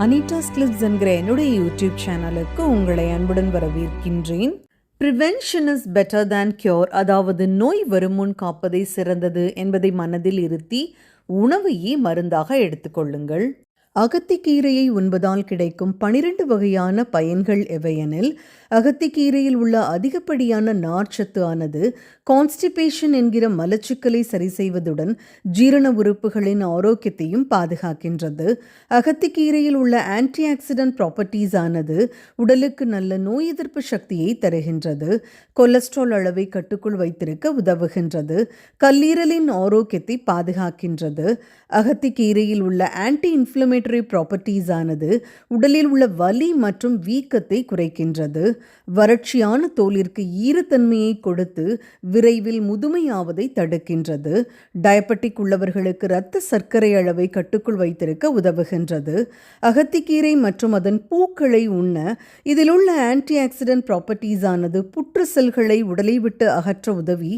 Anita's clips என்கிற என்னுடைய YouTube சேனலுக்கு உங்களை அன்புடன் வரவேற்கின்றேன். Prevention is better than cure, அதாவது நோய் வருமுன் காப்பதை சிறந்தது என்பதை மனதில் இருத்தி உணவையே மருந்தாக எடுத்துக்கொள்ளுங்கள். அகத்திக்கீரையை உண்பதால் கிடைக்கும் 12 வகையான பயன்கள் எவையெனில், அகத்திக்கீரையில் உள்ள அதிகப்படியான நார்ச்சத்து ஆனது கான்ஸ்டிபேஷன் என்கிற மலச்சிக்கலை சரி செய்வதுடன் ஜீரண உறுப்புகளின் ஆரோக்கியத்தையும் பாதுகாக்கின்றது. அகத்திக்கீரையில் உள்ள ஆன்டி ஆக்சிடென்ட் ப்ராப்பர்ட்டிஸ் ஆனது உடலுக்கு நல்ல நோய் எதிர்ப்பு சக்தியை தருகின்றது. கொலஸ்ட்ரால் அளவை கட்டுக்குள் வைத்திருக்க உதவுகின்றது. கல்லீரலின் ஆரோக்கியத்தை பாதுகாக்கின்றது. அகத்திக்கீரையில் உள்ள ஆன்டி இன்ஃப்ளமேட்டரி ப்ராப்பர்ட்டிஸ் ஆனது உடலில் உள்ள வலி மற்றும் வீக்கத்தை குறைக்கின்றது. வறட்சியான தோலிற்கு ஈரத்தன்மையை கொடுத்து விரைவில் முதுமையாவதை தடுக்கின்றது. டயபெட்டிக் உள்ளவர்களுக்கு இரத்த சர்க்கரை அளவை கட்டுக்குள் வைத்திருக்க உதவுகின்றது. அகத்திக்கீரை மற்றும் அதன் பூக்களை உண்ண இதில் உள்ள ஆன்டி ஆக்சிடென்ட் ப்ராப்பர்ட்டிஸ் ஆனது புற்று செல்களை உடலை விட்டு அகற்ற உதவி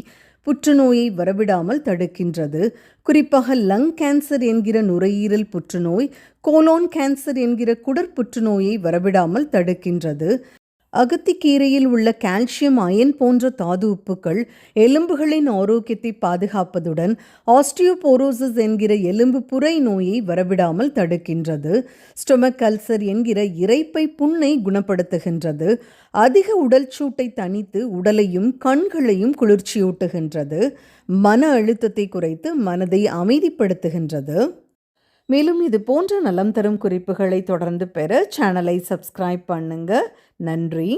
புற்றுநோயை வரவிடாமல் தடுக்கின்றது. குறிப்பாக லங் கேன்சர் என்கிற நுரையீரல் புற்றுநோய், கோலோன் கேன்சர் என்கிற குடற்புற்றுநோயை வரவிடாமல் தடுக்கின்றது. அகத்திக்கீரையில் உள்ள கால்சியம், அயன் போன்ற தாது உப்புக்கள் எலும்புகளின் ஆரோக்கியத்தை பாதுகாப்பதுடன் ஆஸ்டியோபோரோசிஸ் என்கிற எலும்பு புரை நோயை வரவிடாமல் தடுக்கின்றது. ஸ்டொமக் அல்சர் என்கிற இரைப்பை புண்ணை குணப்படுத்துகின்றது. அதிக உடல் சூட்டை தணித்து உடலையும் கண்களையும் குளிர்ச்சியூட்டுகின்றது. மன அழுத்தத்தை குறைத்து மனதை அமைதிப்படுத்துகின்றது. மேலும் இது போன்ற நலம் தரும் குறிப்புகளை தொடர்ந்து பெற சேனலை சப்ஸ்கிரைப் பண்ணுங்க. நன்றி.